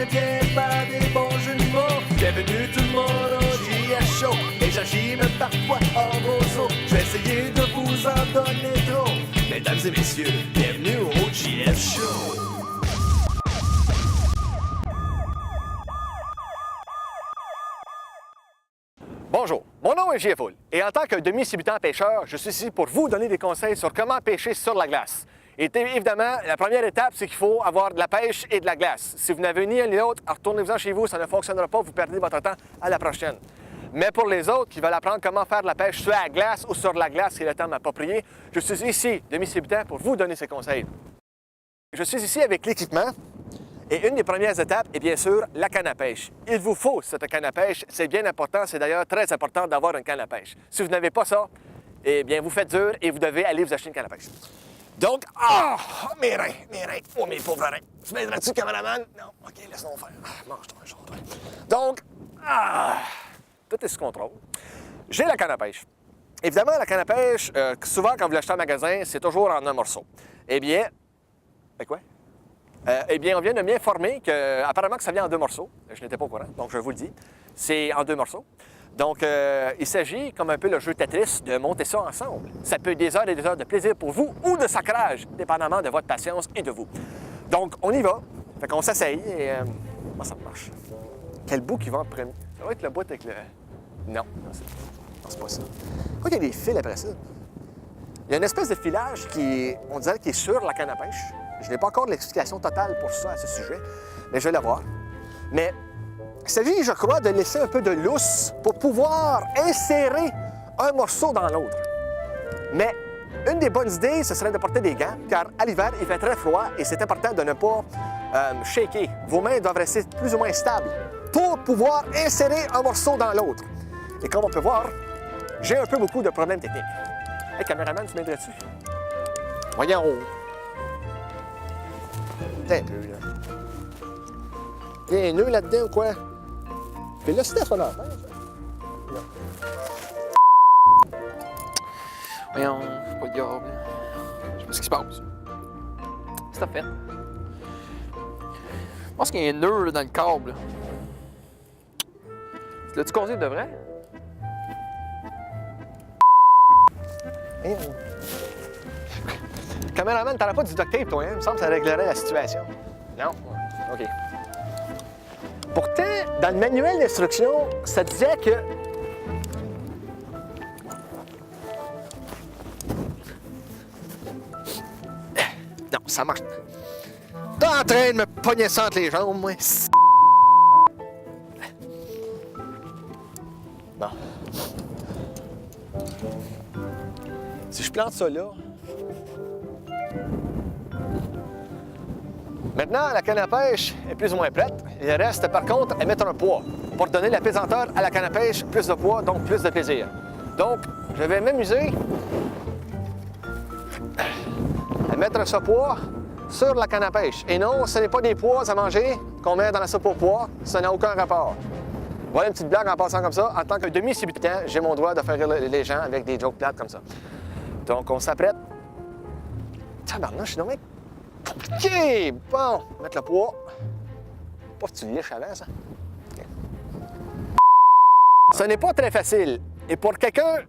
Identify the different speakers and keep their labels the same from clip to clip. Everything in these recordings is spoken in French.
Speaker 1: je tiens par des bons jeux de mots. Bienvenue tout le monde au JF Show. Et j'agis même parfois en roseau. Je vais essayer de vous en donner trop. Mesdames et messieurs, bienvenue au JF Show.
Speaker 2: Bonjour, mon nom est JF Hull et en tant que demi-débutant pêcheur, je suis ici pour vous donner des conseils sur comment pêcher sur la glace. Et évidemment, la première étape, c'est qu'il faut avoir de la pêche et de la glace. Si vous n'avez ni l'un ni l'autre, retournez-vous-en chez vous, ça ne fonctionnera pas, vous perdez votre temps à la prochaine. Mais pour les autres qui veulent apprendre comment faire de la pêche sur la glace ou sur la glace, qui est le terme approprié, je suis ici, demi-débutant, pour vous donner ces conseils. Je suis ici avec l'équipement. Et une des premières étapes est bien sûr la canne à pêche. Il vous faut cette canne à pêche, c'est bien important, c'est d'ailleurs très important d'avoir une canne à pêche. Si vous n'avez pas ça, eh bien vous faites dur et vous devez aller vous acheter une canne à pêche. Donc, mes reins, oh mes pauvres reins. Tu m'aideras-tu, caméraman? Non, OK, laisse-nous faire. Mange-toi un jour, toi. Donc, tout est sous contrôle. J'ai la canne à pêche. Évidemment, la canne à pêche, souvent quand vous l'achetez en magasin, c'est toujours en un morceau. Eh bien, quoi? Eh bien, on vient de m'informer qu'apparemment que ça vient en 2 morceaux. Je n'étais pas au courant, donc je vous le dis. C'est en 2 morceaux. Donc, il s'agit, comme un peu le jeu Tetris, de monter ça ensemble. Ça peut être des heures et des heures de plaisir pour vous ou de sacrage, dépendamment de votre patience et de vous. Donc, on y va. Fait qu'on s'essaye et... comment ça marche? Quel bout qui va en premier? Ça va être le bout avec le... Non, c'est pas ça. Pourquoi il y a des fils après ça? Il y a une espèce de filage qui, on dirait, qui est sur la canne à pêche. Je n'ai pas encore l'explication totale pour ça, à ce sujet, mais je vais l'avoir. Mais il s'agit, je crois, de laisser un peu de lousse pour pouvoir insérer un morceau dans l'autre. Mais une des bonnes idées, ce serait de porter des gants, car à l'hiver, il fait très froid et c'est important de ne pas shaker. Vos mains doivent rester plus ou moins stables pour pouvoir insérer un morceau dans l'autre. Et comme on peut voir, j'ai un peu beaucoup de problèmes techniques. Hey, caméraman, tu m'aiderais-tu? Voyons. T'es un peu, là. Il y a un nœud là-dedans ou quoi? Puis là, c'était son affaire, ça. Non.
Speaker 3: Voyons, c'est pas le diable. Je sais pas ce qui se passe. C'est fait. Je pense qu'il y a un nœud là, dans le câble. Là. L'as-tu causé de vrai?
Speaker 2: Hey, caméraman, t'aurais pas du duct tape, toi, hein? Il me semble que ça réglerait la situation. Non? OK. Pourtant, dans le manuel d'instruction, ça disait que... Non, ça marche. T'es en train de me pogner ça entre les jambes, moi. Bon. Si je plante ça là... Maintenant, la canne à pêche est plus ou moins prête. Il reste, par contre, à mettre un poids pour donner la pesanteur à la canne à pêche, plus de poids, donc plus de plaisir. Donc, je vais m'amuser à mettre ce poids sur la canne à pêche. Et non, ce n'est pas des pois à manger qu'on met dans la soupe aux pois. Ça n'a aucun rapport. Voilà une petite blague en passant comme ça. En tant que demi-débutant, j'ai mon droit de faire rire les gens avec des jokes plates comme ça. Donc, on s'apprête. Tabarnouche, je suis nommé compliqué! Bon, mettre le poids. Pas que tu liches avant, ça. Okay. Ce n'est pas très facile. Et pour quelqu'un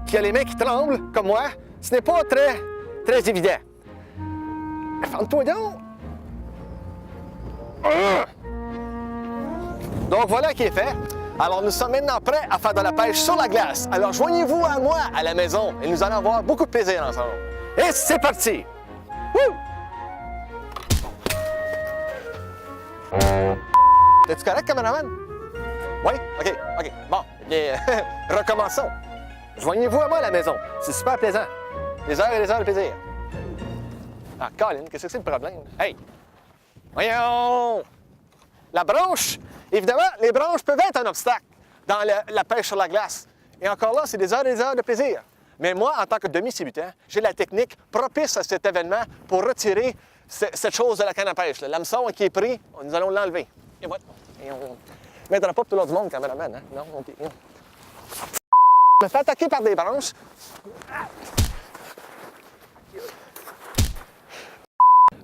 Speaker 2: qui a les mains qui tremblent, comme moi, ce n'est pas très évident. Ferme-toi donc! Donc voilà qui est fait. Alors nous sommes maintenant prêts à faire de la pêche sur la glace. Alors joignez-vous à moi à la maison et nous allons avoir beaucoup de plaisir ensemble. Et c'est parti! Wouh! T'es-tu correct, caméraman? Oui? OK. Bon, eh bien, recommençons. Joignez-vous à moi à la maison. C'est super plaisant. Des heures et des heures de plaisir. Ah, Colin, qu'est-ce que c'est le problème? Hey! Voyons! La branche, évidemment, les branches peuvent être un obstacle dans la pêche sur la glace. Et encore là, c'est des heures et des heures de plaisir. Mais moi, en tant que demi-débutant, j'ai la technique propice à cet événement pour retirer cette chose de la canne à pêche. L'hameçon qui est pris, nous allons l'enlever. Et voilà. Et on ne mettra pas tout l'autre du monde, caméraman. Hein? Non, OK. Non. Je me fais attaquer par des branches.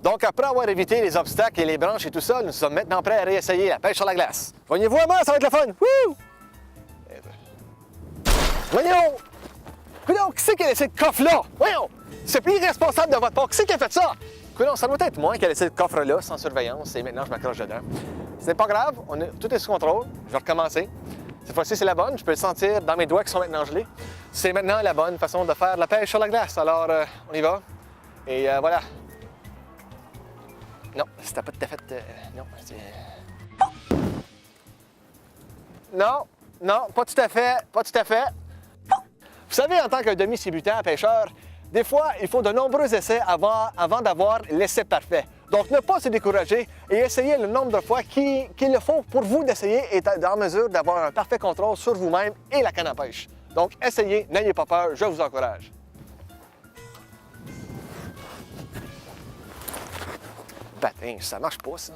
Speaker 2: Donc, après avoir évité les obstacles et les branches et tout ça, nous sommes maintenant prêts à réessayer la pêche sur la glace. Voyez-vous à moi, ça va être le fun! Wouh! Voyons! Coudonc, qui c'est qui a laissé le coffre-là? Voyons! C'est plus irresponsable de votre part. Qui c'est qui a fait ça? Coudonc, ça doit être moi qui a laissé le coffre-là sans surveillance et maintenant je m'accroche dedans. C'est pas grave, tout est sous contrôle. Je vais recommencer. Cette fois-ci, c'est la bonne. Je peux le sentir dans mes doigts qui sont maintenant gelés. C'est maintenant la bonne façon de faire de la pêche sur la glace. Alors, on y va. Et voilà. Non, c'était pas tout à fait... non, c'est... Non, pas tout à fait, pas tout à fait. Vous savez, en tant que demi-débutant pêcheur, des fois, il faut de nombreux essais avant d'avoir l'essai parfait. Donc, ne pas se décourager et essayer le nombre de fois qu'il le faut pour vous d'essayer et être en mesure d'avoir un parfait contrôle sur vous-même et la canne à pêche. Donc, essayez, n'ayez pas peur, je vous encourage. Batin, ça marche pas, ça.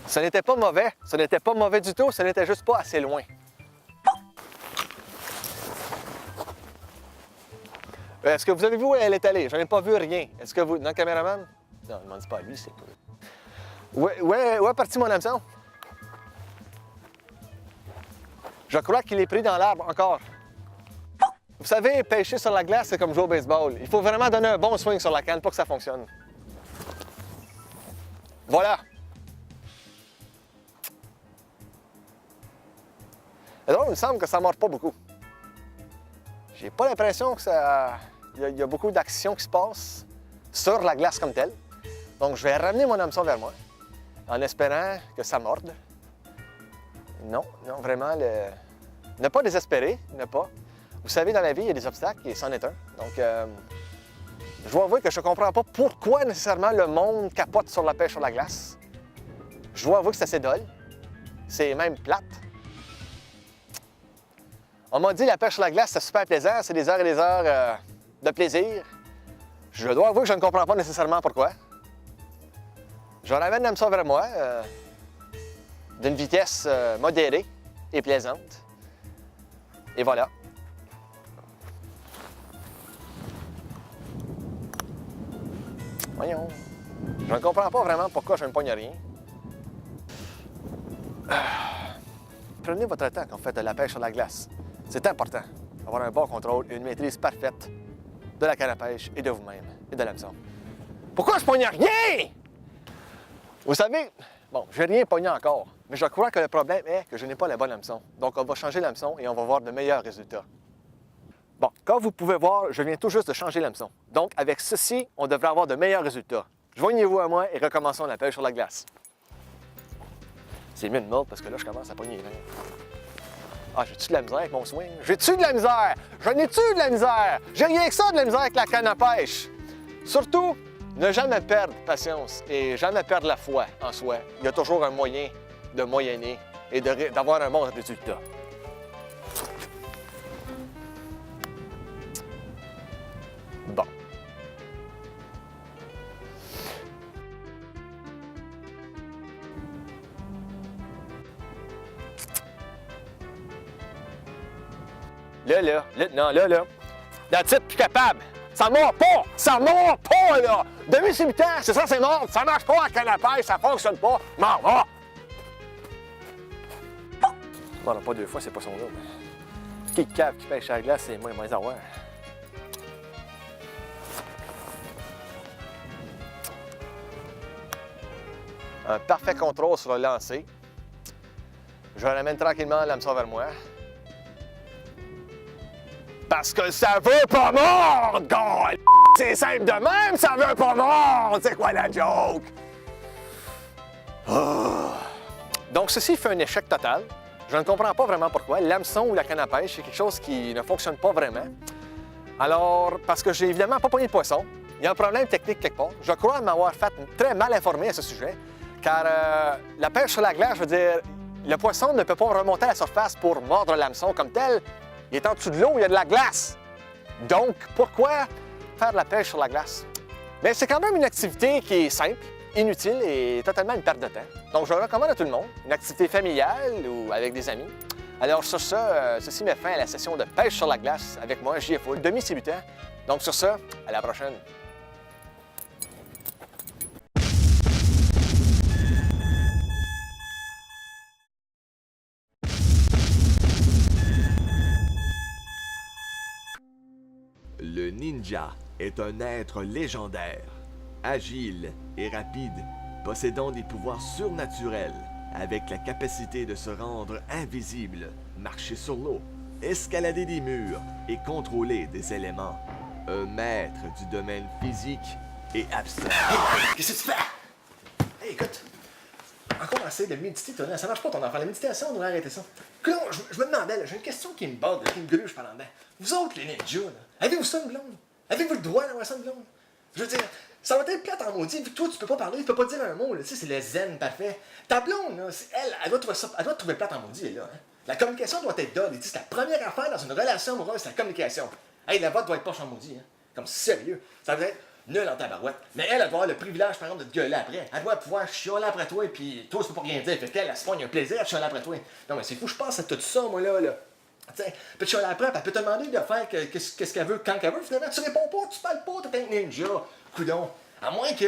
Speaker 2: Ce n'était pas mauvais, ce n'était pas mauvais du tout, ce n'était juste pas assez loin. Est-ce que vous avez vu où elle est allée? Je n'en ai pas vu rien. Est-ce que vous... Non, le caméraman? Non, ne m'en dis pas à lui, c'est pas... Où est parti mon hameçon? Je crois qu'il est pris dans l'arbre encore. Vous savez, pêcher sur la glace, c'est comme jouer au baseball. Il faut vraiment donner un bon swing sur la canne pour que ça fonctionne. Voilà. Et donc, il me semble que ça ne mord pas beaucoup. J'ai pas l'impression que ça... Il y a beaucoup d'action qui se passe sur la glace comme telle. Donc, je vais ramener mon hameçon vers moi en espérant que ça morde. Non, vraiment, ne pas désespérer, ne pas. Vous savez, dans la vie, il y a des obstacles et c'en est un. Donc, je dois avouer que je ne comprends pas pourquoi nécessairement le monde capote sur la pêche sur la glace. Je dois avouer que c'est assez dole. C'est même plate. On m'a dit la pêche sur la glace, c'est super plaisant, c'est des heures et des heures de plaisir. Je dois avouer que je ne comprends pas nécessairement pourquoi. Je ramène l'hameçon vers moi, d'une vitesse modérée et plaisante. Et voilà. Voyons. Je ne comprends pas vraiment pourquoi je ne pogne rien. Prenez votre temps quand vous faites de la pêche sur la glace. C'est important d'avoir un bon contrôle et une maîtrise parfaite de la canne à pêche et de vous-même et de l'hameçon. Pourquoi je pogne rien? Vous savez, bon, je n'ai rien pogné encore, mais je crois que le problème est que je n'ai pas le bon hameçon. Donc, on va changer l'hameçon et on va voir de meilleurs résultats. Bon, comme vous pouvez voir, je viens tout juste de changer l'hameçon. Donc, avec ceci, on devrait avoir de meilleurs résultats. Joignez-vous à moi et recommençons la pêche sur la glace. C'est mieux de mordre parce que là, je commence à pogner les reins. Ah, j'ai-tu de la misère avec mon swing? J'ai-tu de la misère? Je n'ai-tu de la misère? J'ai rien que ça de la misère avec la canne à pêche. Surtout, ne jamais perdre patience et jamais perdre la foi en soi. Il y a toujours un moyen de moyenner et d'avoir un bon résultat. Bon. Là. That's it, plus capable. Ça mord pas! Ça mord pas, là! Demi-débutant, c'est ça, c'est mort! Ça marche pas à canne à pêche, ça fonctionne pas! Mort, mort! Bon, non, pas deux fois, c'est pas son lot. Qui cave qui pêche à la glace, c'est moins à voir. Un parfait contrôle sur le lancer. Je ramène tranquillement l'hameçon vers moi. Parce que ça veut pas mordre, gars! C'est simple de même, ça veut pas mordre! C'est quoi la joke? Oh. Donc, ceci fait un échec total. Je ne comprends pas vraiment pourquoi. L'hameçon ou la canne à pêche, c'est quelque chose qui ne fonctionne pas vraiment. Alors, parce que j'ai évidemment pas pogné de poisson, il y a un problème technique quelque part. Je crois m'avoir fait très mal informé à ce sujet, car la pêche sur la glace, je veux dire, le poisson ne peut pas remonter à la surface pour mordre l'hameçon comme tel. Il est en dessous de l'eau, il y a de la glace. Donc, pourquoi faire de la pêche sur la glace? Bien, c'est quand même une activité qui est simple inutile et totalement une perte de temps. Donc, je le recommande à tout le monde, une activité familiale ou avec des amis. Alors, sur ça, ceci met fin à la session de pêche sur la glace avec moi, JF Full, demi-débutant. Donc, sur ça, à la prochaine.
Speaker 1: Le ninja est un être légendaire, agile et rapide, possédant des pouvoirs surnaturels, avec la capacité de se rendre invisible, marcher sur l'eau, escalader des murs et contrôler des éléments. Un maître du domaine physique et abstrait.
Speaker 2: Qu'est-ce que tu fais? Hey, écoute, encore essayer de méditer, toi, ça marche pas ton enfant. La méditation, on devrait arrêter ça. Écoute, je me demandais, là, j'ai une question qui me borde, qui me gruge pendant dedans. Vous autres, les ninjas, là, avez-vous ça une blonde? Avez-vous le droit d'avoir ça une blonde? Je veux dire, ça va être plate en maudit, vu que toi, tu peux pas parler, tu peux pas dire un mot, là, tu sais, c'est le zen parfait. Ta blonde, là, elle doit trouver ça, elle doit te trouver plate en maudit, elle, là. Hein? La communication doit être dole. C'est la première affaire dans une relation amoureuse, c'est la communication. Hey, la vôtre doit être pas en maudit, hein? Comme sérieux. Ça doit être nul en tabarouette. Mais elle doit avoir le privilège, par exemple, de te gueuler après. Elle doit pouvoir chialer après toi, et puis toi, tu peux pas rien dire. Fait qu'elle, elle se pogne un plaisir à chialer après toi. Non, mais c'est fou, je pense à tout ça, moi, là. Tu sais, peut te chialer après, puis elle peut te demander de faire qu'est-ce qu'elle veut, quand qu'elle veut. Finalement, tu réponds pas, tu parles pas, t'es un ninja. Coudon. À moins que,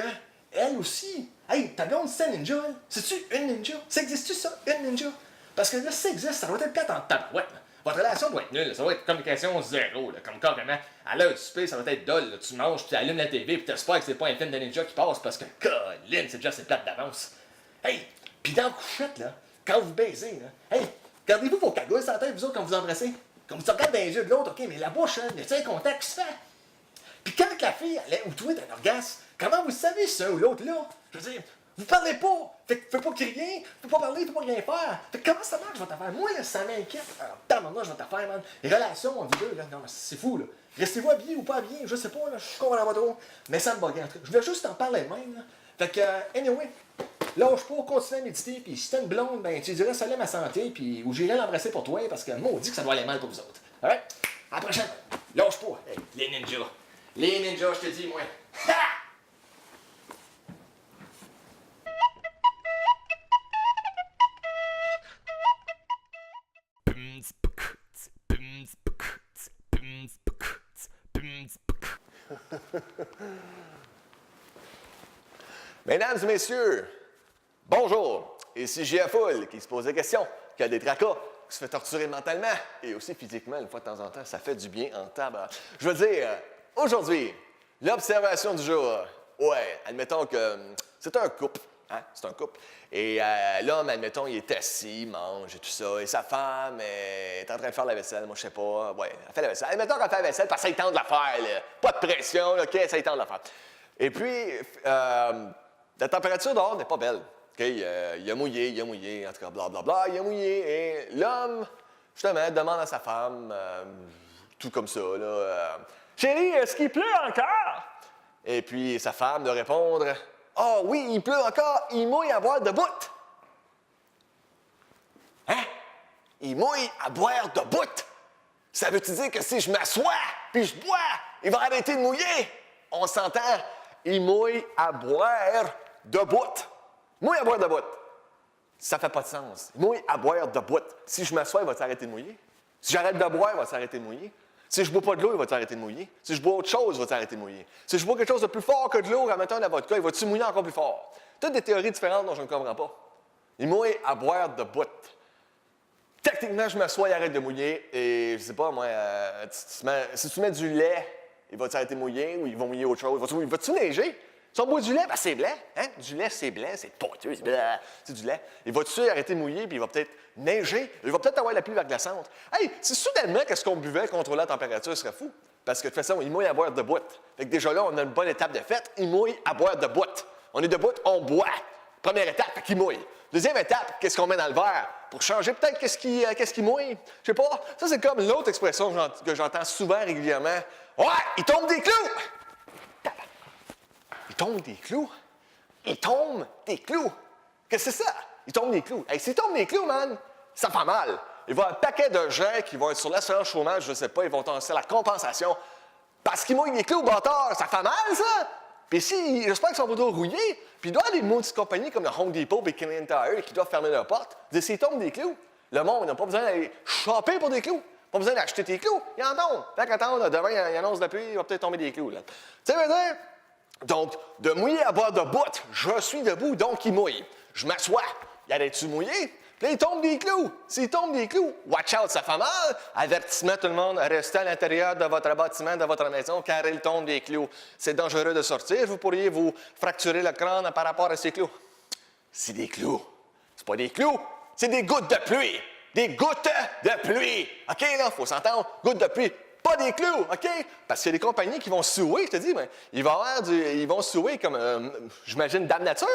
Speaker 2: elle aussi. Hey, ta blonde, c'est un ninja, elle. C'est-tu une ninja? Ça existe-tu, ça, une ninja? Parce que là, ça existe, ça doit être plate en tabarouette. Votre relation doit être nulle, ça doit être communication zéro, là, comme carrément. À l'heure du souper, ça doit être dole, là. Tu manges, tu allumes la TV, puis t'espères que c'est pas un film de ninja qui passe parce que, Colin, c'est déjà assez plate d'avance. Hey, pis dans la couchette, là, quand vous baisez, là, hey, gardez-vous vos cagoules sur la tête, vous autres, quand vous embrassez. Comme tu regardes dans les yeux de l'autre, ok, mais la bouche, hein, y a un contact qui se fait? Puis quand la fille, elle est, ou toi, t'as un orgasme, comment vous savez si un ou l'autre, là? Je veux dire, vous parlez pas! Fait que fais pas crier, fais pas parler, fais pas rien faire! Fait que comment ça marche votre affaire? Moi, là, ça m'inquiète. Alors, maintenant, je vais t'affaire, man. Les relations entre vous deux, là, non, mais c'est fou, là. Restez-vous habillés ou pas habillés, je sais pas, là, je comprends pas trop. Mais ça me bugue, en tout cas. Je voulais juste t'en parler de même, là. Fait que, anyway, lâche pas, continue à méditer, puis si t'as une blonde, ben, tu dirais salut ma santé, puis ou j'irai l'embrasser pour toi, parce que maudit que ça doit aller mal pour vous autres. Alright? À la prochaine! Lâche pas! Hey, les ninjas! Les ninjas, je te dis, moi! Ha! Mesdames et messieurs, bonjour! Ici JF Full qui se pose des questions, qui a des tracas, qui se fait torturer mentalement et aussi physiquement, une fois de temps en temps, ça fait du bien en table. Je veux dire, aujourd'hui, l'observation du jour. Ouais, admettons que c'est un couple, hein? C'est un couple. Et l'homme, admettons, il est assis, il mange et tout ça, et sa femme est en train de faire la vaisselle, moi je sais pas, ouais, elle fait la vaisselle. Admettons qu'elle fait la vaisselle parce qu'elle tente de la faire, là. Pas de pression, là, OK, ça tente de la faire. Et puis, la température dehors n'est pas belle. Okay, il a mouillé, en tout cas, blablabla, il a mouillé. Et l'homme, justement, demande à sa femme, tout comme ça, là, chérie, est-ce qu'il pleut encore? Et puis sa femme de répondre, oh oui, il pleut encore, il mouille à boire de bout. Hein? Il mouille à boire de bout. Ça veut-tu dire que si je m'assois puis je bois, il va arrêter de mouiller? On s'entend, il mouille à boire de bout. Mouille à boire de bout. Ça fait pas de sens. Mouille à boire de bout. Si je m'assois, il va s'arrêter de mouiller. Si j'arrête de boire, il va s'arrêter de mouiller. Si je bois pas de l'eau, il va s'arrêter de mouiller. Si je bois autre chose, il va s'arrêter de mouiller. Si je bois quelque chose de plus fort que de l'eau, remettant de la vodka, il va-tu mouiller encore plus fort? Toutes des théories différentes dont je ne comprends pas. Il mouille à boire de bout. Techniquement, je m'assois, il arrête de mouiller. Et je sais pas, moi, si tu mets du lait, il va s'arrêter de mouiller ou il va mouiller autre chose? Il va-tu neiger? Si on boit du lait, ben c'est blanc. Hein? Du lait, c'est blanc, c'est poteux, c'est du lait. Il va-tu arrêter de mouiller, puis il va peut-être neiger? Il va peut-être avoir la pluie verglaçante. Hey, si soudainement, qu'est-ce qu'on buvait, contrôler la température, ce serait fou. Parce que de toute façon, il mouille à boire de bout. Fait que déjà là, on a une bonne étape de fête. Il mouille à boire de bout. On est debout, on boit. Première étape, fait qu'il mouille. Deuxième étape, qu'est-ce qu'on met dans le verre? Pour changer peut-être qu'est-ce qui mouille? Je sais pas. Ça, c'est comme l'autre expression que j'entends souvent, régulièrement. Ouais, il tombe des clous! Il tombe des clous? Il tombe des clous! Qu'est-ce que c'est ça? Il tombe des clous. Hey, s'il tombe des clous, man, ça fait mal. Il va y avoir un paquet de gens qui vont être sur l'assurance chômage, je sais pas, ils vont lancer la compensation. Parce qu'ils mouillent des clous, bâtard, ça fait mal, ça? Puis si, j'espère qu'ils sont pas trop rouillés, puis il doit y avoir des maudites compagnies comme le Home Depot et Canadian Tire qui doivent fermer leurs portes. S'ils tombent des clous, le monde n'a pas besoin d'aller choper pour des clous. Pas besoin d'acheter tes clous. Il en tombe. Fait qu'attendre, demain, il annonce la pluie, il va peut-être tomber des clous. Tu sais, veux dire? Donc, de mouiller à bord de bout, je suis debout, donc il mouille. Je m'assois. Il arrête-tu de mouiller? Puis là, il tombe des clous. S'il tombe des clous, watch out, ça fait mal. Avertissement, tout le monde, restez à l'intérieur de votre bâtiment, de votre maison, car il tombe des clous. C'est dangereux de sortir. Vous pourriez vous fracturer le crâne par rapport à ces clous. C'est des clous. C'est pas des clous, c'est des gouttes de pluie. Des gouttes de pluie. OK, là, faut s'entendre. Gouttes de pluie. Pas des clous, OK? Parce qu'il y a des compagnies qui vont suer, je te dis, mais ils vont suer comme, j'imagine, Dame Nature.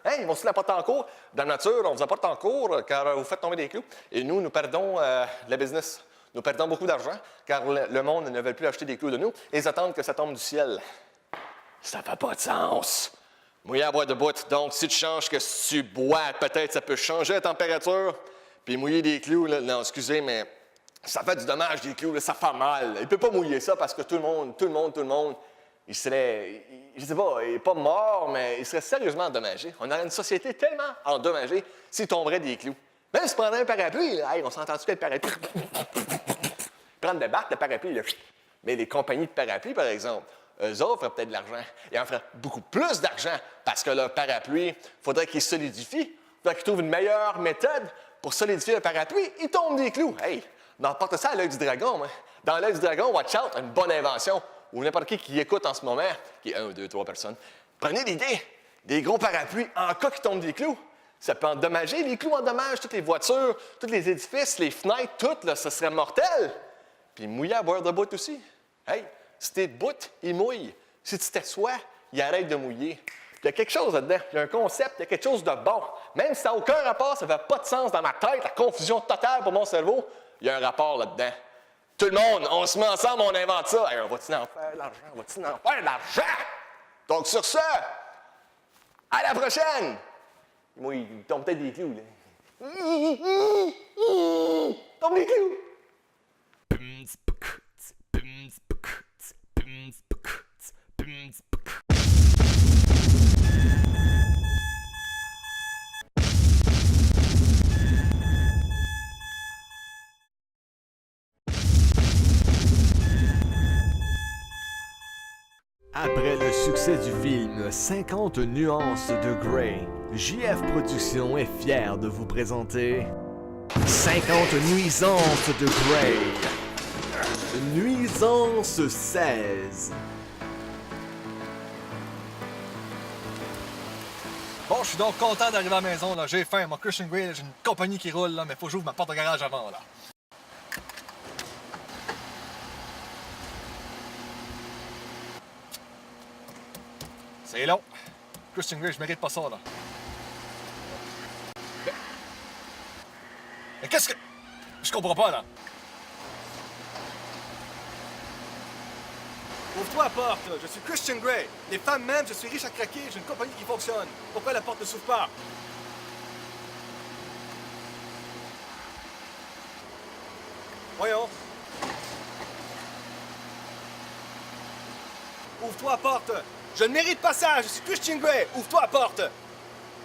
Speaker 2: Hein? Ils vont se la porter en cours. Dame Nature, on vous apporte en cours car vous faites tomber des clous. Et nous perdons la business. Nous perdons beaucoup d'argent car le monde ne veut plus acheter des clous de nous et ils attendent que ça tombe du ciel. Ça fait pas de sens. Mouiller à boire de bout. Donc, si tu changes que si tu bois, peut-être ça peut changer la température. Puis mouiller des clous, là, non, excusez, mais ça fait du dommage des clous, là, ça fait mal. Il ne peut pas mouiller ça parce que tout le monde, il serait, je sais pas, il n'est pas mort, mais il serait sérieusement endommagé. On aurait une société tellement endommagée s'il tomberait des clous. Même si tu prendrais un parapluie, là, hey, on s'entend-tu que le parapluie? Prendre des barques, le parapluie, là. Mais les compagnies de parapluies, par exemple, eux autres feraient peut-être de l'argent. Ils en feraient beaucoup plus d'argent parce que leur parapluie, il faudrait qu'ils solidifient. Il faudrait qu'ils trouvent une meilleure méthode pour solidifier le parapluie. Ils tombent des clous. Hey, on emporte ça à l'œil du dragon. Hein. Dans l'œil du dragon, watch out, une bonne invention. Ou n'importe qui écoute en ce moment, qui est 1, 2, 3 personnes. Prenez l'idée, des gros parapluies en cas qu'ils tombent des clous. Ça peut endommager. Les clous endommagent toutes les voitures, tous les édifices, les fenêtres, tout, là, ça serait mortel. Puis mouiller à boire de bout aussi. Hey, si t'es debout, il mouille. Si tu t'assois, il arrête de mouiller. Il y a quelque chose là-dedans. Il y a un concept, il y a quelque chose de bon. Même si ça n'a aucun rapport, ça ne fait pas de sens dans ma tête, la confusion totale pour mon cerveau, il y a un rapport là-dedans. Tout le monde, on se met ensemble, on invente ça. Hey, on va-tu en faire de l'argent? On va-tu en faire de l'argent? Donc, sur ce, à la prochaine! Moi, il tombe peut-être des clous, là. Tombe des clous!
Speaker 1: Après le succès du film 50 nuances de Grey, JF Productions est fier de vous présenter 50 nuisances de Grey. Nuisance 16.
Speaker 4: Bon, je suis donc content d'arriver à la maison, là. J'ai faim. Moi, Christian Grey, j'ai une compagnie qui roule, là, mais faut que j'ouvre ma porte de garage avant, là. C'est long. Christian Grey, je mérite pas ça, là. Mais qu'est-ce que... Je comprends pas, là. Ouvre-toi la porte, là. Je suis Christian Grey. Les femmes m'aiment, je suis riche à craquer, j'ai une compagnie qui fonctionne. Pourquoi la porte ne s'ouvre pas? Voyons. Ouvre-toi la porte. Je ne mérite pas ça, je suis Christian Grey. Ouvre-toi la porte.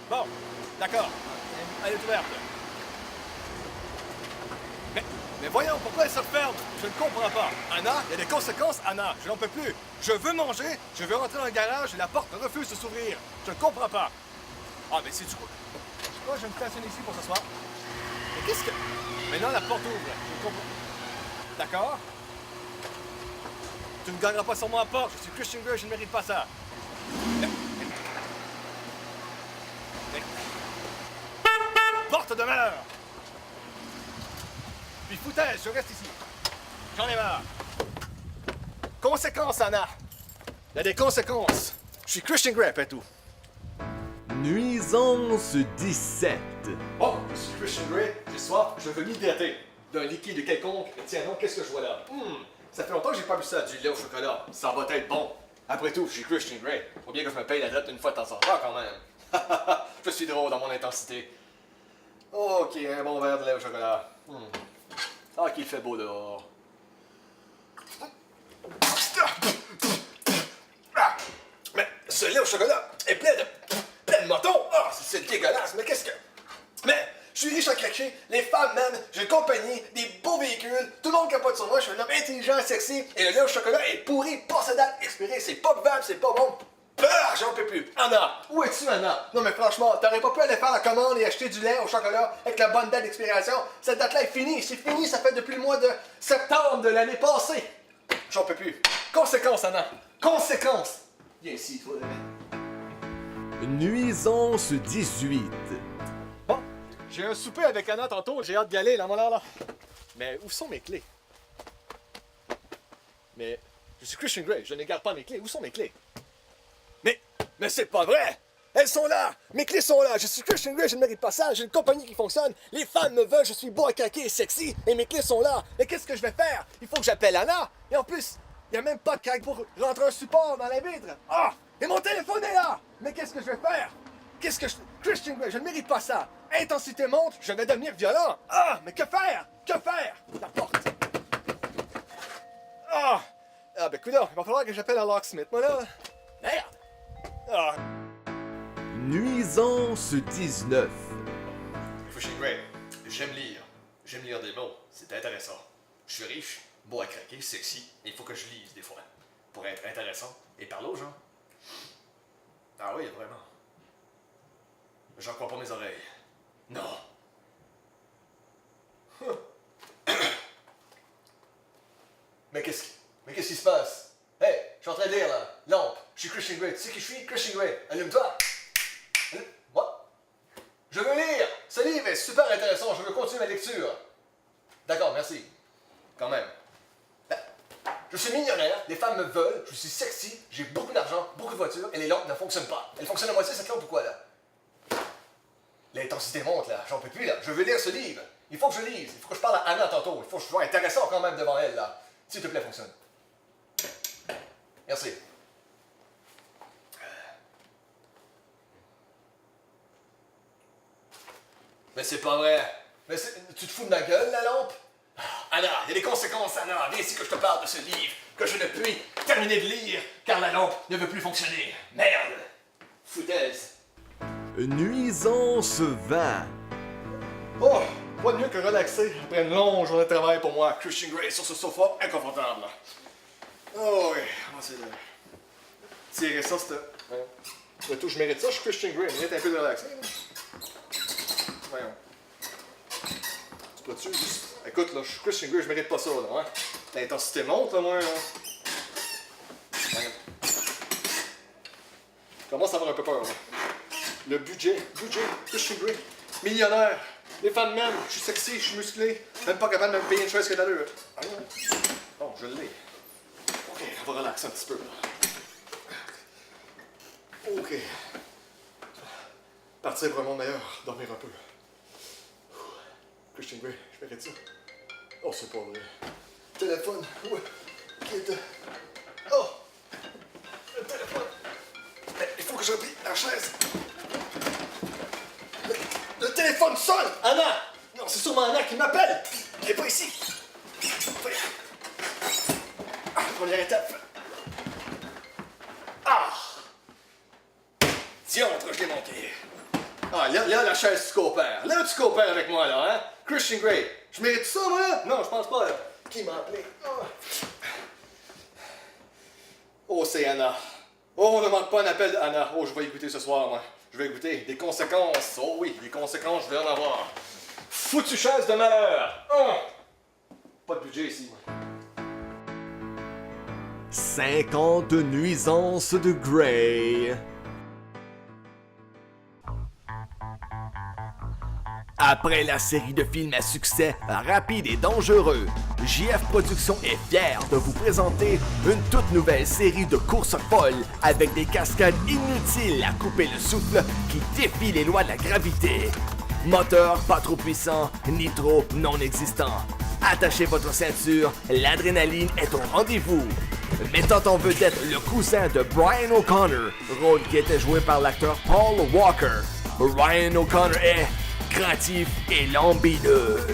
Speaker 4: Bon, d'accord. Elle est ouverte. Mais voyons, pourquoi elle se referme? Je ne comprends pas. Anna, il y a des conséquences, Anna. Je n'en peux plus. Je veux manger, je veux rentrer dans le garage et la porte refuse de s'ouvrir. Je ne comprends pas. Ah, mais c'est du coup. Je crois que je vais me stationner ici pour ce soir. Mais qu'est-ce que... Maintenant, la porte ouvre. Je comprends. D'accord? Tu ne gagneras pas sur moi à porte. Je suis Christian Grey, je ne mérite pas ça. Porte demeure! Puis foutaise, je reste ici. J'en ai marre. Conséquences, Anna. Il y a des conséquences. Je suis Christian Grey, après tout.
Speaker 1: Nuisance 17.
Speaker 4: Oh, je suis Christian Grey, j'ai soif, je veux m'hydrater. D'un liquide quelconque. Tiens donc, qu'est-ce que je vois là? Ça fait longtemps que j'ai pas bu ça, du lait au chocolat. Ça va être bon. Après tout, je suis Christian Grey. Faut bien que je me paye la dette une fois de temps en temps quand même. Je suis drôle dans mon intensité. Ok, un bon verre de lait au chocolat. Ah, qu'il fait beau dehors. Mais ce lait au chocolat est plein de motons. Ah, c'est dégueulasse, mais qu'est-ce que... Mais, je suis riche à craquer, les femmes même, j'ai une compagnie, des beaux véhicules, tout le monde capote sur moi, je suis un homme intelligent, sexy, et le lait au chocolat est pourri, pas sa date expirée, c'est pas buvable, c'est pas bon. Ah, j'en peux plus. Anna, où es-tu, Anna? Non, mais franchement, t'aurais pas pu aller faire la commande et acheter du lait au chocolat avec la bonne date d'expiration? Cette date-là est finie, c'est fini, ça fait depuis le mois de septembre de l'année passée. J'en peux plus. Conséquence, Anna. Conséquence. Viens ici, toi.
Speaker 1: Nuisance 18.
Speaker 4: Bon, j'ai un souper avec Anna tantôt, j'ai hâte d'y aller, là, mon là. Mais où sont mes clés? Mais, je suis Christian Grey, je ne garde pas mes clés. Où sont mes clés? Mais c'est pas vrai! Elles sont là! Mes clés sont là! Je suis Christian Grey, je ne mérite pas ça! J'ai une compagnie qui fonctionne! Les femmes me veulent, je suis beau à craquer et sexy! Et mes clés sont là! Mais qu'est-ce que je vais faire? Il faut que j'appelle Anna! Et en plus, il n'y a même pas de craque pour rentrer un support dans la vitre! Ah! Et mon téléphone est là! Mais qu'est-ce que je vais faire? Christian Grey, je ne mérite pas ça! Intensité monte, je vais devenir violent! Ah! Mais que faire? Que faire? La porte! Ah! Ah, ben, coudonc, il va falloir que j'appelle un locksmith, moi, là! Merde! Ah!
Speaker 1: Nuisance 19.
Speaker 4: Christian Grey, j'aime lire. J'aime lire des mots. C'est intéressant. Je suis riche, beau à craquer, sexy, et il faut que je lise des fois. Pour être intéressant et parler aux gens. Ah oui, vraiment. J'en crois pas mes oreilles. Non. Mais qu'est-ce qui se passe? Hey, je suis en train de lire là. Lampe. Je suis Christian Grey. Tu sais qui je suis? Christian Grey. Allume-toi. Moi? Je veux lire. Ce livre est super intéressant. Je veux continuer ma lecture. D'accord, merci. Quand même. Je suis millionnaire. Les femmes me veulent. Je suis sexy. J'ai beaucoup d'argent, beaucoup de voitures. Et les lampes ne fonctionnent pas. Elles fonctionnent à moitié cette lampe ou quoi là? L'intensité monte là. J'en peux plus là. Je veux lire ce livre. Il faut que je lise. Il faut que je parle à Anna tantôt. Il faut que je sois intéressant quand même devant elle là. S'il te plaît, fonctionne. Merci. Mais c'est pas vrai. Mais tu te fous de ma gueule, la lampe? Anna, il y a des conséquences, Anna. Viens ici que je te parle de ce livre que je ne puis terminer de lire car la lampe ne veut plus fonctionner. Merde. Foutaise.
Speaker 1: Nuisance 20.
Speaker 4: Oh, quoi de mieux que relaxer après une longue journée de travail pour moi, Christian Grey, sur ce sofa inconfortable. Oh oui, on va essayer de tirer ça, c'était... Le tout, je mérite ça, je suis Christian Grey, mérite un peu de relaxer. Voyons. Tu peux-tu juste... Écoute, là, je suis Christian Grey, je mérite pas ça, là, hein. L'intensité monte, là, moi, là. Voyons. Je commence à avoir un peu peur, là. Le budget, Christian Grey. Millionnaire. Les femmes m'aiment, je suis sexy, je suis musclé. Même pas capable de me payer une chaise que d'allure. Bon, je l'ai. Ok, on va relaxer un petit peu, là. Ok. Partir pour un monde meilleur, dormir un peu. Christian Grey, je mérite ça. Oh, c'est pas vrai. Téléphone, ouais. Oh! Le téléphone. Mais il faut que je replie la chaise. Le téléphone sonne! Anna! Non, c'est sûrement Anna qui m'appelle! Elle est pas ici! Ah, première étape. Ah! Diantre, je l'ai manqué. Ah, là, la chaise, tu coopères. Là, tu coopères avec moi, là, hein? Christian Grey. Je mérite ça, moi? Non, je pense pas, là. Qui m'a appelé? Oh, c'est Anna. Oh, on ne manque pas un appel d'Anna. Oh, je vais écouter ce soir, moi. Je vais écouter. Des conséquences. Oh oui, des conséquences, je vais en avoir. Foutue chaise de malheur. Pas de budget ici, moi.
Speaker 1: 50 nuisances de Grey. Après la série de films à succès rapide et dangereux, JF Productions est fier de vous présenter une toute nouvelle série de courses folles avec des cascades inutiles à couper le souffle qui défient les lois de la gravité. Moteur pas trop puissant, nitro non existant. Attachez votre ceinture, l'adrénaline est au rendez-vous. Mettant en vedette le cousin de Brian O'Connor, rôle qui était joué par l'acteur Paul Walker. Brian O'Connor est craintif et lambineux.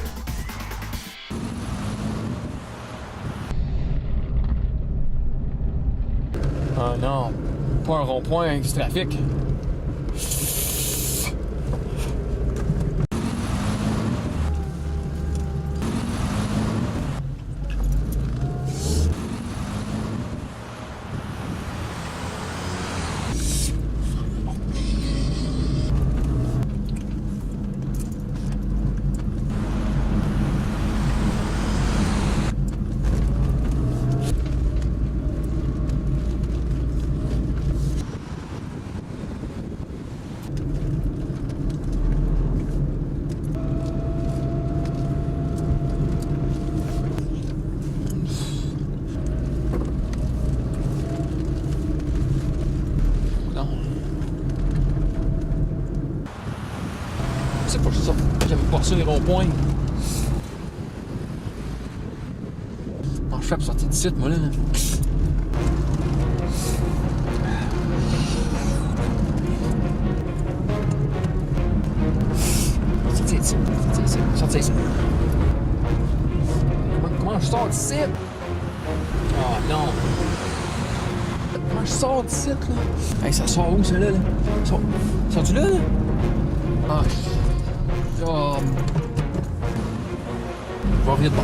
Speaker 3: Oh non. Pas un rond-point avec du trafic. C'est pas ça. J'avais pas ça les ronds-points. Comment je fais pour sortir du site, moi, là? Sortir ici. Sortir ici. Sortir ici. Comment je sors du site? Oh non. Comment je sors du site, là? Hey, ça sort où, ça, là? Sors-tu là, là? Ah, oh. Je vais revenir de bord.